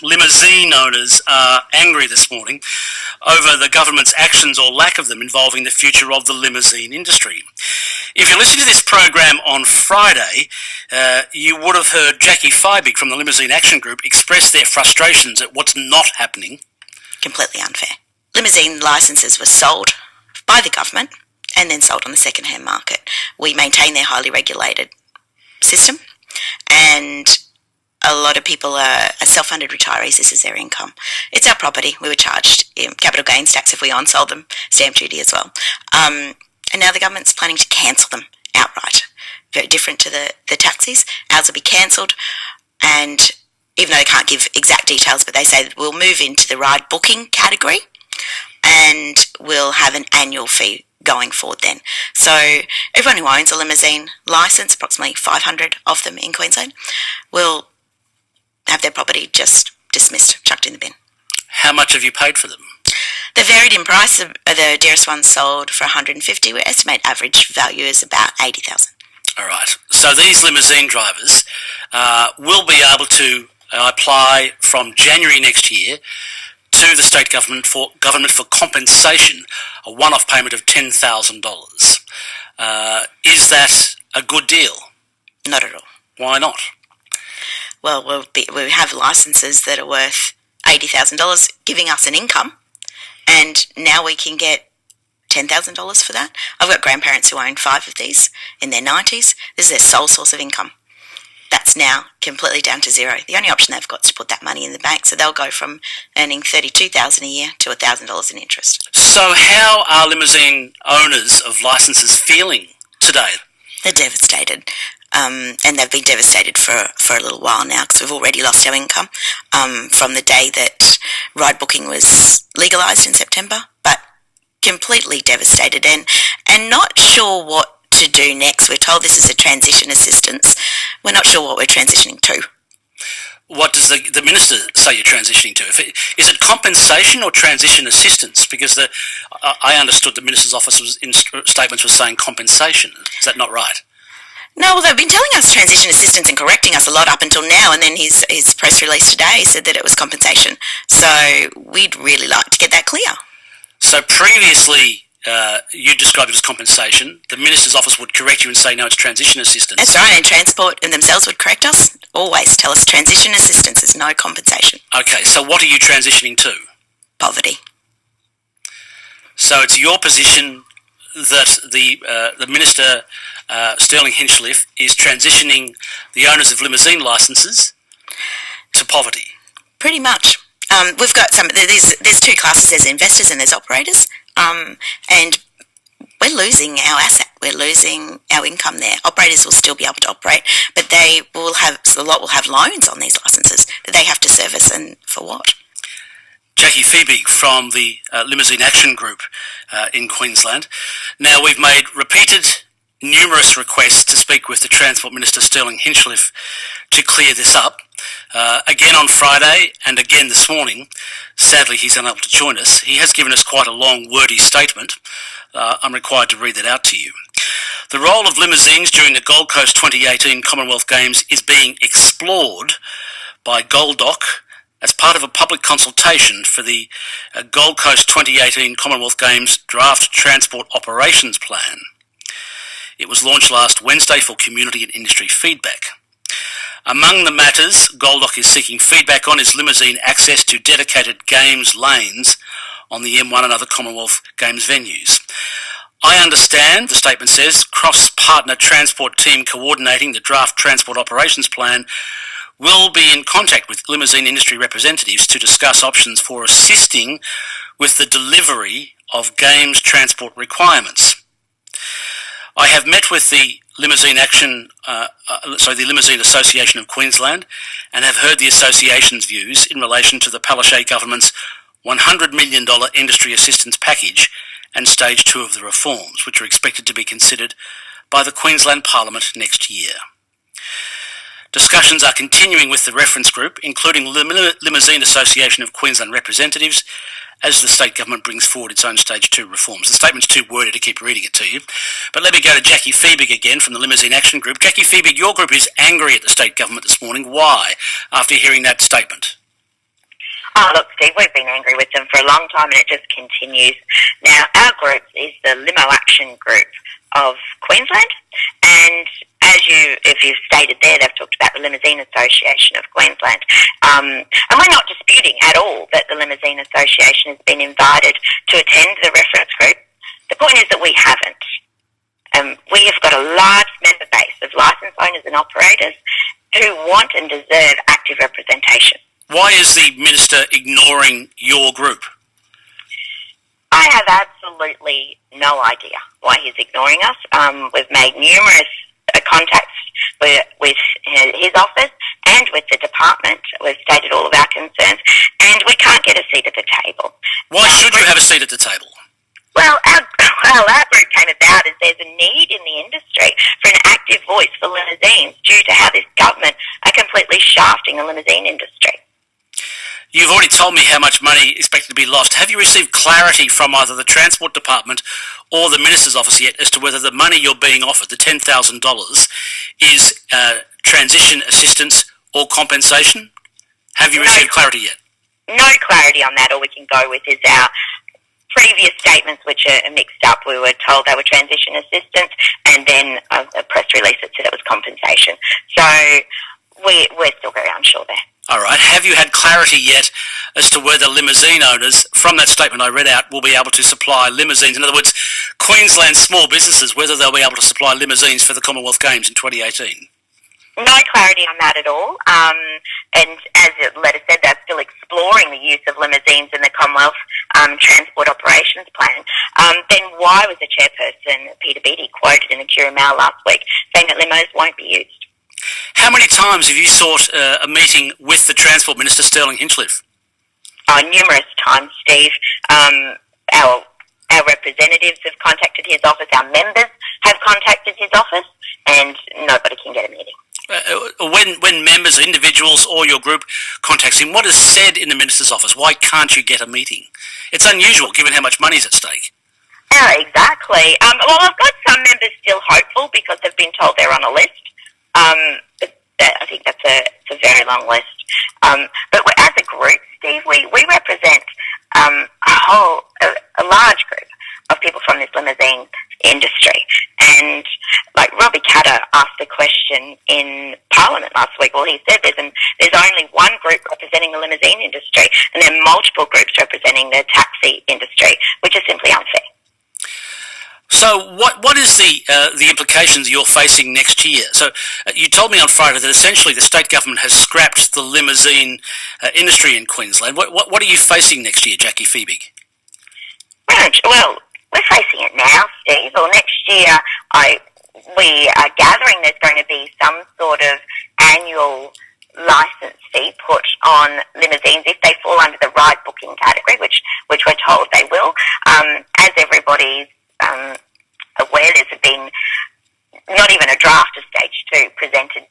limousine owners are angry this morning over the government's actions or lack of them involving the future of the limousine industry. If you listen to this program on Friday, you would have heard Jackie Fiebig from the Limousine Action Group express their frustrations at what's not happening. Completely unfair. Limousine licences were sold by the government and then sold on the second-hand market. We maintain their highly regulated system, and a lot of people are self-funded retirees. This is their income. It's our property. We were charged capital gains tax if we on-sold them, stamp duty as well. And now the government's planning to cancel them outright. Very different to the taxis. Ours will be cancelled, and even though they can't give exact details, but they say that we'll move into the ride booking category and we'll have an annual fee going forward then. So everyone who owns a limousine licence, approximately 500 of them in Queensland, will have their property just dismissed, chucked in the bin. How much have you paid for them? They varied in price. The dearest one sold for 150. We estimate average value is about 80,000. All right. So these limousine drivers will be able to apply from January next year to the state government for compensation, a one-off payment of $10,000. Is that a good deal? Not at all. Why not? Well, we have licences that are worth $80,000, giving us an income, and now we can get $10,000 for that. I've got grandparents who own 5 of these in their 90s. This is their sole source of income. That's now completely down to zero. The only option they've got is to put that money in the bank, so they'll go from earning $32,000 a year to $1,000 in interest. So how are limousine owners of licences feeling today? They're devastated. And they've been devastated for a little while now, because we've already lost our income from the day that ride booking was legalised in September, but completely devastated and not sure what to do next. We're told this is a transition assistance. We're not sure what we're transitioning to. What does the Minister say you're transitioning to? Is it compensation or transition assistance? Because I understood the Minister's office was in statements was saying compensation. Is that not right? No, well, they've been telling us transition assistance and correcting us a lot up until now, and then his press release today said that it was compensation. So we'd really like to get that clear. So previously you described it as compensation. The Minister's office would correct you and say, no, it's transition assistance. That's right, and Transport and themselves would correct us. Always tell us transition assistance is no compensation. Okay, so what are you transitioning to? Poverty. So it's your position that the Minister Stirling Hinchliffe is transitioning the owners of limousine licences to poverty. Pretty much. We've got there's 2 classes. There's investors and there's operators. And we're losing our asset. We're losing our income there. Operators will still be able to operate, but a lot will have loans on these licences that they have to service, and for what? Jackie Fiebig from the Limousine Action Group in Queensland. Now, we've made numerous requests to speak with the Transport Minister Stirling Hinchliffe to clear this up. Again on Friday and again this morning. Sadly, he's unable to join us. He has given us quite a long, wordy statement. I'm required to read that out to you. The role of limousines during the Gold Coast 2018 Commonwealth Games is being explored by GoldDoc as part of a public consultation for the Gold Coast 2018 Commonwealth Games Draft Transport Operations Plan. It was launched last Wednesday for community and industry feedback. Among the matters GoldDoc is seeking feedback on is limousine access to dedicated games lanes on the M1 and other Commonwealth Games venues. I understand, the statement says, cross-partner transport team coordinating the draft transport operations plan will be in contact with limousine industry representatives to discuss options for assisting with the delivery of games transport requirements. I have met with the Limousine Association of Queensland and have heard the association's views in relation to the Palaszczuk government's $100 million industry assistance package and stage 2 of the reforms, which are expected to be considered by the Queensland Parliament next year. Discussions are continuing with the reference group, including Limousine Association of Queensland representatives, as the state government brings forward its own stage 2 reforms. The statement's too wordy to keep reading it to you. But let me go to Jackie Fiebig again from the Limousine Action Group. Jackie Fiebig, your group is angry at the state government this morning. Why, after hearing that statement? Oh, look, Steve, we've been angry with them for a long time and it just continues. Now, our group is the Limo Action Group of Queensland, and if you've stated there, they've talked about the Limousine Association of Queensland. And we're not disputing at all that the Limousine Association has been invited to attend the reference group. The point is that we haven't. We have got a large member base of licence owners and operators who want and deserve active representation. Why is the Minister ignoring your group? I have absolutely no idea why he's ignoring us. We've made numerous contacts with his office and with the department. We've stated all of our concerns, and we can't get a seat at the table. Why should you have a seat at the table? Well, our group came about as there's a need in the industry for an active voice for limousines due to how this government are completely shafting the limousine industry. You've already told me how much money is expected to be lost. Have you received clarity from either the Transport Department or the Minister's office yet as to whether the money you're being offered, the $10,000, is transition assistance or compensation? Have you received clarity yet? No clarity on that. All we can go with is our previous statements, which are mixed up. We were told they were transition assistance, and then a press release that said it was compensation. So we're still very unsure there. All right. Have you had clarity yet as to whether limousine owners, from that statement I read out, will be able to supply limousines? In other words, Queensland small businesses, whether they'll be able to supply limousines for the Commonwealth Games in 2018? No clarity on that at all. And as the letter said, they're still exploring the use of limousines in the Commonwealth Transport Operations Plan. Then why was the chairperson, Peter Beattie, quoted in the Courier Mail last week saying that limos won't be used? How many times have you sought a meeting with the Transport Minister Stirling Hinchliffe? Numerous times, Steve. Our representatives have contacted his office, our members have contacted his office, and nobody can get a meeting. When members, individuals, or your group contacts him, what is said in the Minister's office? Why can't you get a meeting? It's unusual given how much money is at stake. Exactly. Well, I've got some members still hopeful because they've been told they're on a list. But I think that's a very long list. But as a group, Steve, we represent a large group of people from this limousine industry. And like Robbie Catter asked the question in Parliament last week. Well, he said there's only one group representing the limousine industry, and there are multiple groups representing the taxi industry, which is simply unfair. So what is the implications you're facing next year? So you told me on Friday that essentially the state government has scrapped the limousine industry in Queensland. What are you facing next year, Jackie Fiebig? Well, we're facing it now, Steve. Well, next year we are gathering there's going to be some sort of annual licence fee put on limousines if they fall under the ride booking category, which we're told they will. As everybody's aware, there's been not even a draft of Stage 2 presented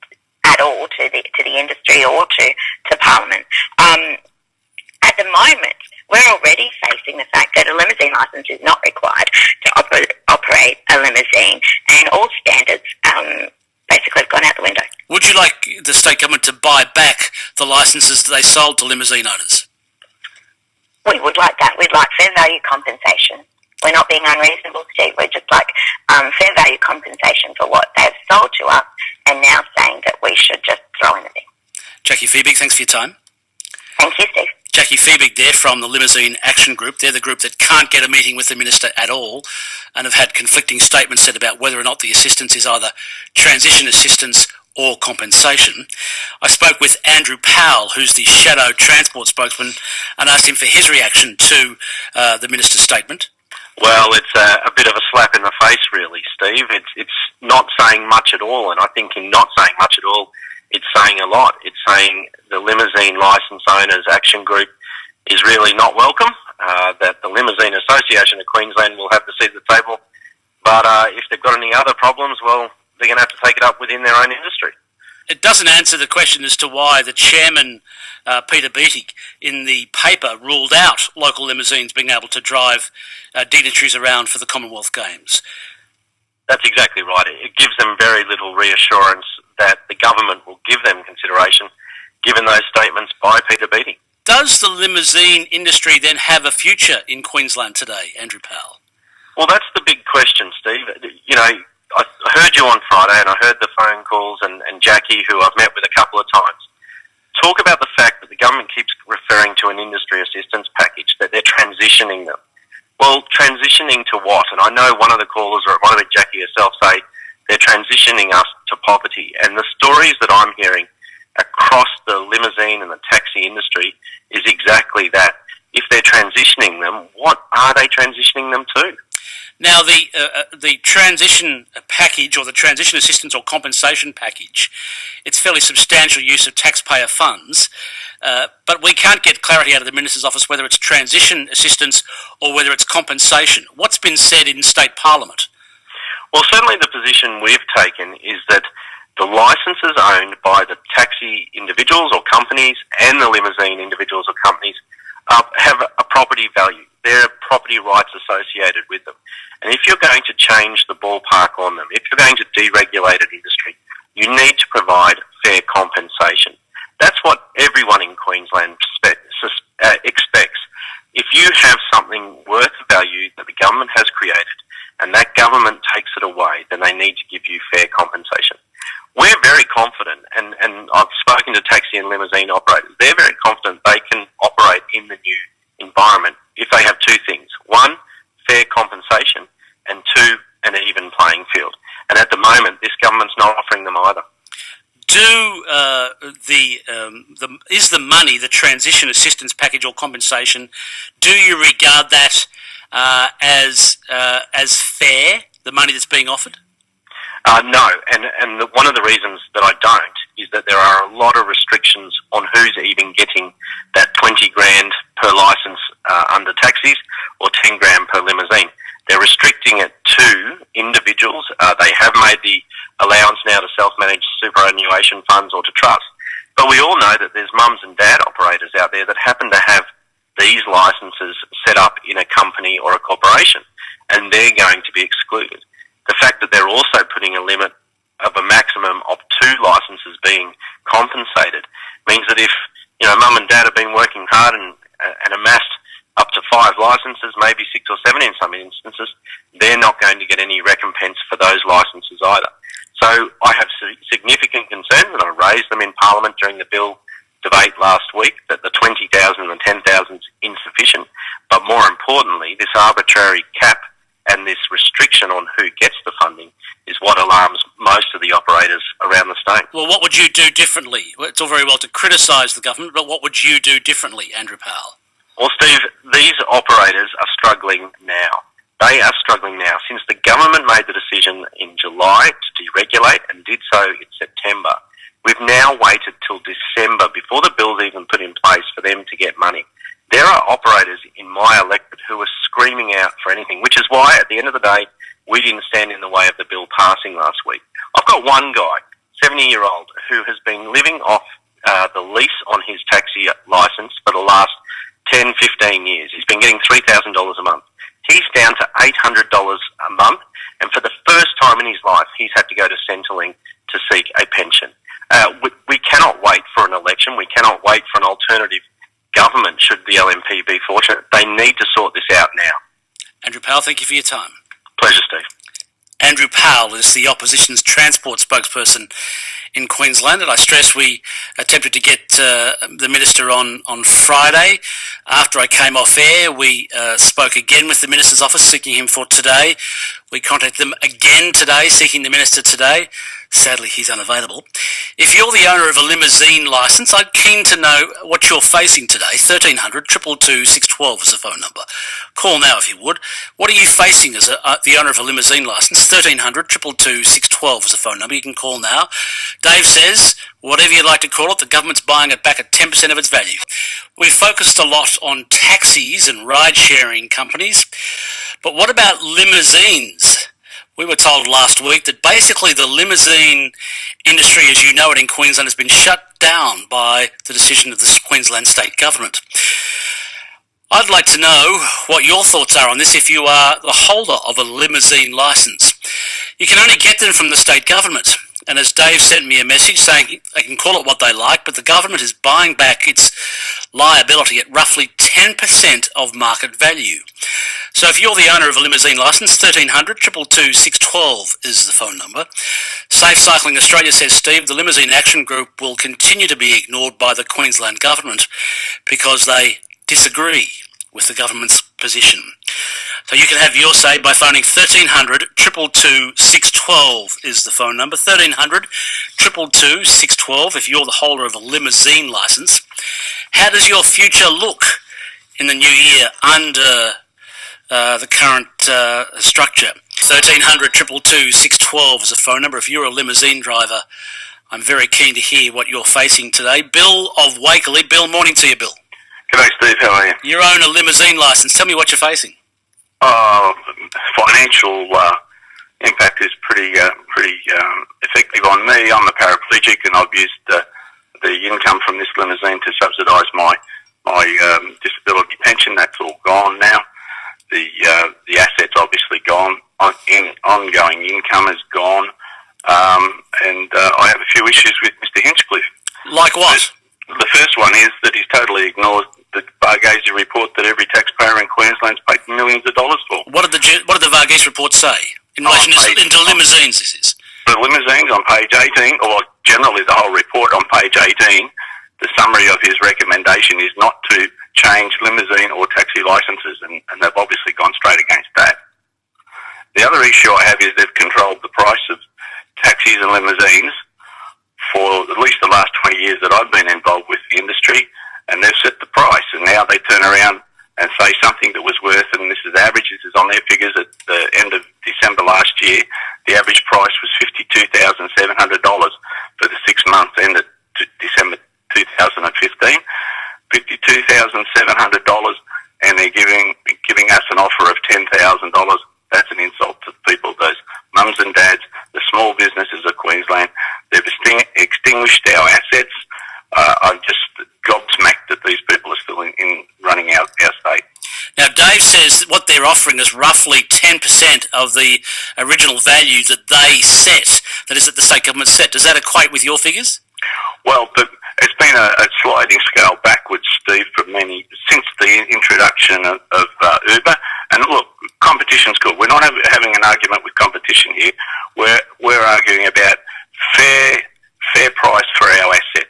at all to the industry or to Parliament. At the moment, we're already facing the fact that a limousine licence is not required to operate a limousine, and all standards basically have gone out the window. Would you like the state government to buy back the licences that they sold to limousine owners? We would like that. We'd like fair value compensation. We're not being unreasonable, Steve. We're just like fair value compensation for what they've sold to us, and now saying that we should just throw in the bin. Jackie Fiebig, thanks for your time. Thank you, Steve. Jackie Fiebig there from the Limousine Action Group. They're the group that can't get a meeting with the Minister at all and have had conflicting statements said about whether or not the assistance is either transition assistance or compensation. I spoke with Andrew Powell, who's the shadow transport spokesman, and asked him for his reaction to the Minister's statement. Well, it's a bit of a slap in the face, really, Steve. It's not saying much at all, and I think in not saying much at all, it's saying a lot. It's saying the Limousine Licence Owners Action Group is really not welcome, that the Limousine Association of Queensland will have the seat at the table, but if they've got any other problems, well, they're going to have to take it up within their own industry. It doesn't answer the question as to why the chairman, Peter Beattie, in the paper ruled out local limousines being able to drive dignitaries around for the Commonwealth Games. That's exactly right. It gives them very little reassurance that the government will give them consideration, given those statements by Peter Beattie. does the limousine industry then have a future in Queensland today, Andrew Powell? Well, that's the big question, Steve. You know, I heard you on Friday and I heard the phone calls and Jackie, who I've met with a couple of times, talk about the fact that the government keeps referring to an industry assistance package, that they're transitioning them. Well, transitioning to what? And I know one of the callers, or one of the Jackie herself, say they're transitioning us to poverty. And the stories that I'm hearing across the limousine and the taxi industry is exactly that. If they're transitioning them, what are they transitioning them to? Now, the transition package, or the transition assistance or compensation package, it's fairly substantial use of taxpayer funds, but we can't get clarity out of the Minister's office whether it's transition assistance or whether it's compensation. What's been said in State Parliament? Well, certainly the position we've taken is that the licences owned by the taxi individuals or companies and the limousine individuals or companies have a property value. There are property rights associated with them. And if you're going to change the ballpark on them, if you're going to deregulate an industry, you need to provide fair compensation. That's what everyone in Queensland expects. If you have something worth value that the government has created and that government takes it away, then they need to give you fair compensation. We're very confident, and I've spoken to taxi and limousine operators, they're very confident they can operate in the new environment if they have two things. One, fair compensation, and two, an even playing field. And at the moment, this government's not offering them either. Is the money, the transition assistance package or compensation, do you regard that as fair, the money that's being offered? No, and one of the reasons that I don't is that there are a lot of restrictions on who's even getting that 20 grand per licence under taxis or 10 grand per limousine. They're restricting it to individuals. They have made the allowance now to self-managed superannuation funds or to trusts. But we all know that there's mums and dad operators out there that happen to have these licences set up in a company or a corporation, and they're going to be excluded. The fact that they're also putting a limit of a maximum of 2 licences being compensated means that if, you know, mum and dad have been working hard and amassed up to 5 licences, maybe 6 or 7 in some instances, they're not going to get any recompense for those licences either. So I have significant concerns, and I raised them in Parliament during the bill debate last week, that the 20,000 and 10,000 is insufficient. But more importantly, this arbitrary cap and this restriction on who gets the funding is what alarms most of the operators around the state. Well, what would you do differently? It's all very well to criticise the government, but what would you do differently, Andrew Powell? Well, Steve, these operators are struggling now. They are struggling now. Since the government made the decision in July to deregulate and did so in September, we've now waited till December before the bill's even put in place for them to get money. There are operators in my electorate who are screaming out for anything, which is why, at the end of the day, we didn't stand in the way of the bill passing last week. I've got one guy, 70-year-old, who has been living off the lease on his taxi licence for the last 10, 15 years. He's been getting $3,000 a month. He's down to $800 a month, and for the first time in his life, he's had to go to Centrelink to seek a pension. We cannot wait for an election. We cannot wait for an alternative government should the LNP be fortunate. They need to sort this out now. Andrew Powell, thank you for your time. Pleasure, Steve. Andrew Powell is the opposition's transport spokesperson in Queensland, and I stress we attempted to get the Minister on Friday. After I came off air, we spoke again with the Minister's office, seeking him for today. We contacted them again today, seeking the Minister today. Sadly, he's unavailable. If you're the owner of a limousine licence, I'm keen to know what you're facing today. 1300 222 612 is the phone number. Call now if you would. What are you facing as the owner of a limousine licence? 1300 222 612 is the phone number. You can call now. Dave says, whatever you'd like to call it, the government's buying it back at 10% of its value. We focused a lot on taxis and ride-sharing companies, but what about limousines? We were told last week that basically the limousine industry, as you know it in Queensland, has been shut down by the decision of the Queensland State Government. I'd like to know what your thoughts are on this if you are the holder of a limousine licence. You can only get them from the State Government. And as Dave sent me a message saying they can call it what they like, but the government is buying back its liability at roughly 10% of market value. So if you're the owner of a limousine licence, 1300 222 612 is the phone number. Safe Cycling Australia says, Steve, the Limousine Action Group will continue to be ignored by the Queensland government because they disagree with the government's position. So you can have your say by phoning 1300 222 612 is the phone number. 1300 222 612 if you're the holder of a limousine licence. How does your future look in the new year under the current structure? 1300 222 612 is the phone number. If you're a limousine driver, I'm very keen to hear what you're facing today. Bill of Wakerley. Bill, morning to you, Bill. G'day, Steve. How are you? You own a limousine licence. Tell me what you're facing. Financial impact is pretty effective on me. I'm a paraplegic, and I've used the income from this limousine to subsidise my disability pension. That's all gone now. The assets obviously gone. Ongoing income is gone, and I have a few issues with Mr. Hinchliffe. Like what? The first one is that he's totally ignored the Varghese report that every taxpayer in Queensland's paid millions of dollars for. What did the Varghese report say in relation to limousines? This is the limousines on page 18, or generally the whole report on page 18. The summary of his recommendation is not to change limousine or taxi licences, and they've obviously gone straight against that. The other issue I have is they've controlled the price of taxis and limousines for at least the last 20 years that I've been involved with the industry, and they've set the price, and now they turn around and say something that was worth, and this is average, this is on their figures at the end of December last year, the average price was $52,700 for the 6 months ended December 2015, $52,700, and they're giving us an offer of $10,000. That's an insult to people, those mums and dads, the small businesses of Queensland. They've extinguished our assets. I'm just gobsmacked that these people are still in running our state. Now, Dave says what they're offering is roughly 10% of the original value that they set, that is, that the state government set. Does that equate with your figures? Well, it's been a sliding scale backwards, Steve, since the introduction of Uber. And look, competition's good. We're not having an argument with competition here. We're arguing about fair price for our assets.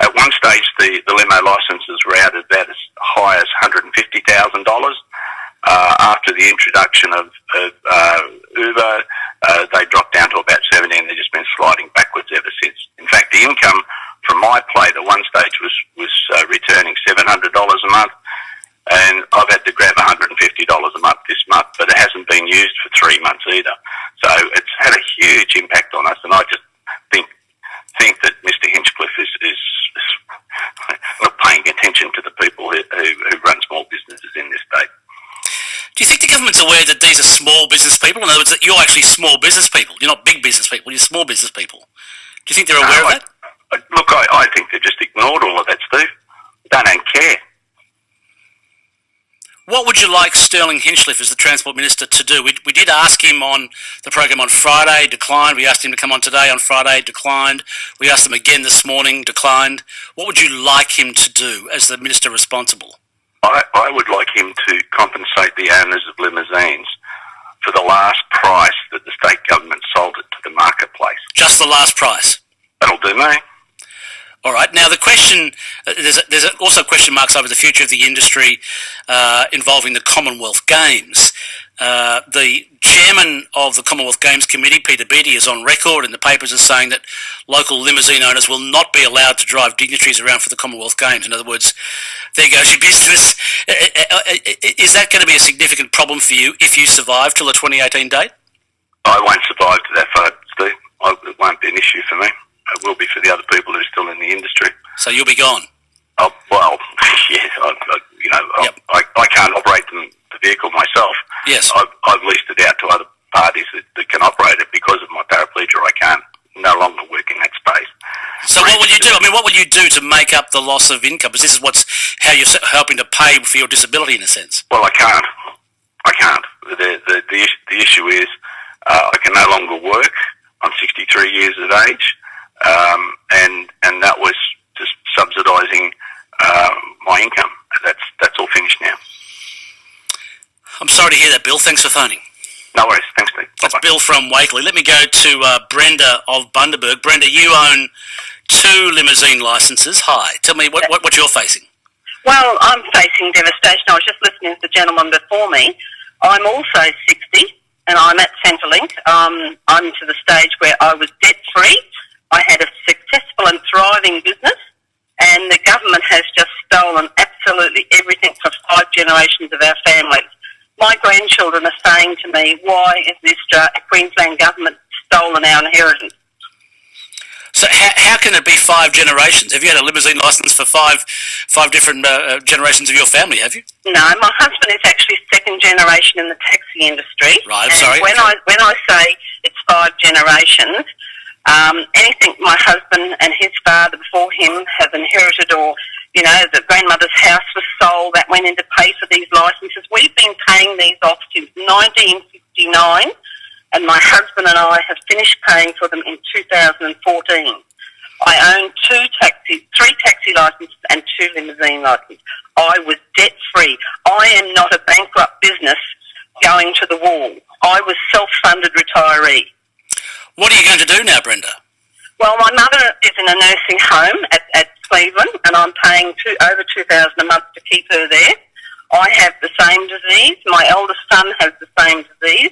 At one stage, the limo licences were out at about as high as $150,000. After the introduction of Uber, they dropped down to about 70, and they've just been sliding backwards ever since. In fact, the income from my plate at one stage was returning $700 a month, and I've had to grab $150 a month this month, but it hasn't been used for 3 months either. So it's had a huge impact on us, and I just think that Mr. Hinchliffe is not paying attention to the people who run small businesses in this state. Do you think the government's aware that these are small business people? In other words, that you're actually small business people. You're not big business people, you're small business people. Do you think they're aware of that? Look, I think they've just ignored all of that, Steve. They don't care. What would you like Stirling Hinchliffe as the Transport Minister to do? We did ask him on the program on Friday, declined. We asked him to come on today on Friday, declined. We asked him again this morning, declined. What would you like him to do as the Minister responsible? I would like him to compensate the owners of limousines for the last price that the state government sold it to the marketplace. Just the last price? That'll do me. All right. Now, the question, there's also question marks over the future of the industry involving the Commonwealth Games. The chairman of the Commonwealth Games Committee, Peter Beattie, is on record in the papers as saying that local limousine owners will not be allowed to drive dignitaries around for the Commonwealth Games. In other words, there goes your business. Is that going to be a significant problem for you if you survive till the 2018 date? I won't survive to that far, Steve. It won't be an issue for me. It will be for the other people who are still in the industry. So you'll be gone? Oh, well, yes. I can't operate the vehicle myself. Yes. I've leased it out to other parties that can operate it. Because of my paraplegia, I can't no longer work in that space. So what will you do? I mean, what will you do to make up the loss of income? Because this is how you're helping to pay for your disability, in a sense. Well, I can't. The issue is I can no longer work. I'm 63 years of age, and that was just subsidising my income. That's all finished now. I'm sorry to hear that, Bill. Thanks for phoning. No worries. Thanks, Steve. That's Bill from Wakeley. Let me go to Brenda of Bundaberg. Brenda, you own 2 limousine licences. Hi. Tell me what you're facing. Well, I'm facing devastation. I was just listening to the gentleman before me. I'm also 60 and I'm at Centrelink. I'm to the stage where I was debt-free. I had a successful and thriving business, and the government has just stolen absolutely everything for 5 generations of our families. My grandchildren are saying to me, why is this Queensland government stolen our inheritance? So how can it be 5 generations? Have you had a limousine licence for five different generations of your family, have you? No, my husband is actually 2nd generation in the taxi industry. Right, I'm sorry. When I say it's 5 generations, anything my husband and his father before him have inherited, or, you know, the grandmother's house was sold, that went in to pay for these licences. We've been paying these off since 1959. And my husband and I have finished paying for them in 2014. I own 3 taxi licences and 2 limousine licences. I was debt-free. I am not a bankrupt business going to the wall. I was self-funded retiree. What are you going to do now, Brenda? Well, my mother is in a nursing home at Cleveland, and I'm paying over $2,000 a month to keep her there. I have the same disease. My eldest son has the same disease.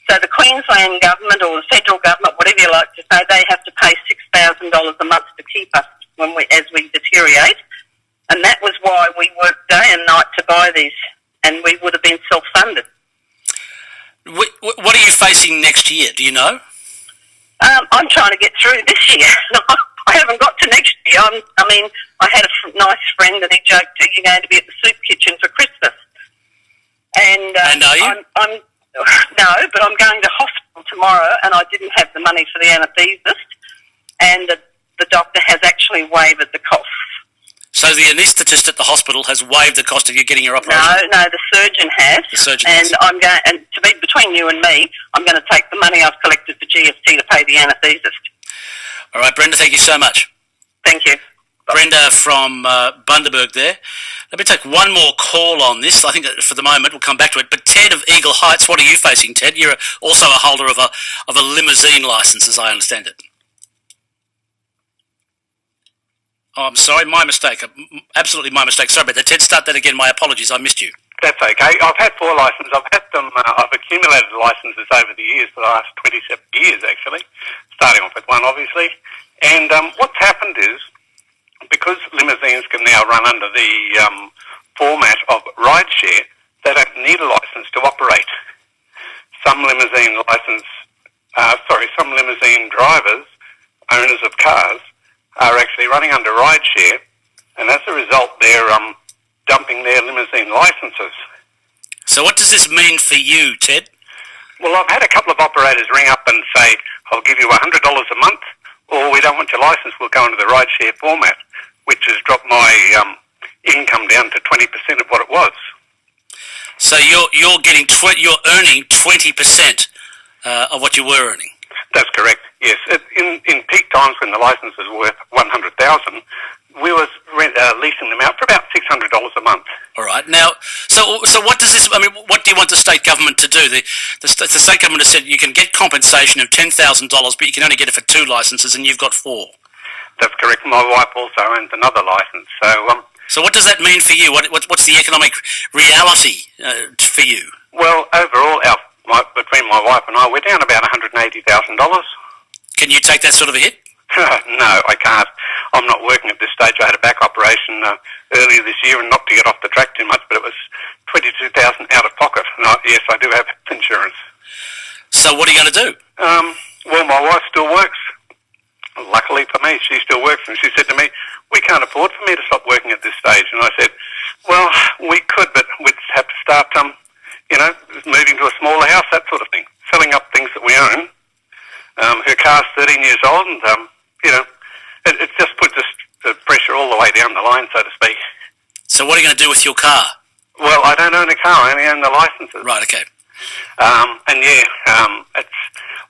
So the Queensland government, or the federal government, whatever you like to say, they have to pay $6,000 a month to keep us as we deteriorate. And that was why we worked day and night to buy these, and we would have been self-funded. What are you facing next year? Do you know? I'm trying to get through this year. I haven't got to next year. I had a nice friend, and he joked, "You're going to be at the soup kitchen for Christmas." And are you? No, but I'm going to hospital tomorrow, and I didn't have the money for the anaesthetist, and the doctor has actually waived the cost. So the anaesthetist at the hospital has waived the cost of you getting your operation? No, the surgeon has. The surgeon and has. I'm going, and to be between you and me, I'm going to take the money I've collected for GST to pay the anaesthetist. All right, Brenda, thank you so much. Thank you. Brenda from Bundaberg there. Let me take one more call on this. I think that for the moment we'll come back to it. But Ted of Eagle Heights, what are you facing, Ted? You're also a holder of a limousine licence, as I understand it. Oh, I'm sorry, my mistake. Absolutely my mistake. Sorry about that. Ted, start that again. My apologies. I missed you. That's okay. I've had 4 licences. I've had them. I've accumulated licences over the years, for the last 27 years actually, starting off with 1 obviously. And what's happened is, because limousines can now run under the format of rideshare, they don't need a licence to operate. Some limousine drivers, owners of cars, are actually running under rideshare, and as a result, they're dumping their limousine licences. So what does this mean for you, Ted? Well, I've had a couple of operators ring up and say, "I'll give you $100 a month, or we don't want your licence, we'll go into the rideshare format," which has dropped my income down to 20% of what it was. So you're earning 20% of what you were earning. That's correct. Yes, in peak times when the licence is worth $100,000, we was leasing them out for about $600 a month. All right. Now, so what does this? I mean, what do you want the state government to do? The state government has said you can get compensation of $10,000, but you can only get it for 2 licences, and you've got 4. That's correct. My wife also owns another licence. So what does that mean for you? What's the economic reality for you? Well, overall, between my wife and I, we're down about $180,000. Can you take that sort of a hit? No, I can't. I'm not working at this stage. I had a back operation earlier this year, and not to get off the track too much, but it was $22,000 out of pocket. And yes, I do have insurance. So what are you going to do? Well, my wife still works. Luckily for me, she still works, and she said to me, "We can't afford for me to stop working at this stage." And I said, "Well, we could, but we'd have to start, moving to a smaller house, that sort of thing, selling up things that we own." Her car's 13 years old, and it just puts the pressure all the way down the line, so to speak. So what are you going to do with your car? Well, I don't own a car. I only own the licences. Right. Okay.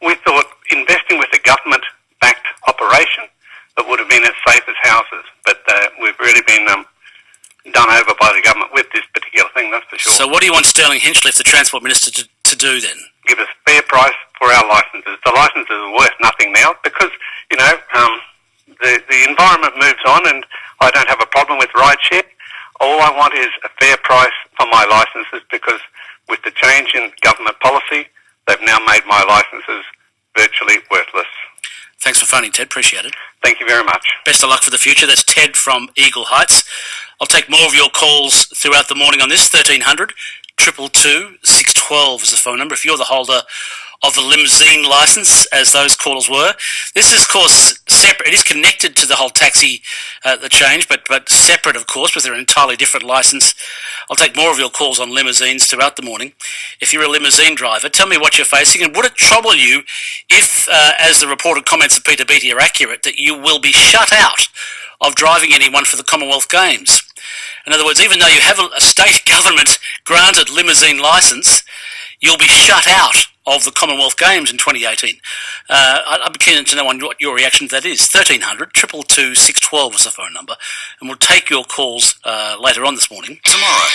We thought investing with a government-backed operation that would have been as safe as houses. But we've really been done over by the government with this particular thing, that's for sure. So what do you want Stirling Hinchliffe, the Transport Minister, to do then? Give us a fair price for our licences. The licences are worth nothing now because, you know, the environment moves on, and I don't have a problem with rideshare. All I want is a fair price for my licences because with the change in government policy, they've now made my licences virtually worthless. Thanks for phoning, Ted. Appreciate it. Thank you very much. Best of luck for the future. That's Ted from Eagle Heights. I'll take more of your calls throughout the morning on this. 1300 222 612 is the phone number. If you're the holder of the limousine licence, as those callers were. This is, of course, separate. It is connected to the whole taxi, the change, but separate, of course, with an entirely different licence. I'll take more of your calls on limousines throughout the morning. If you're a limousine driver, tell me what you're facing, and would it trouble you if, as the reported comments of Peter Beattie are accurate, that you will be shut out of driving anyone for the Commonwealth Games? In other words, even though you have a state government granted limousine licence, you'll be shut out of the Commonwealth Games in 2018. I'd be keen to know what your reaction to that is. 1300 222 612 is the phone number, and we'll take your calls later on this morning. Tomorrow.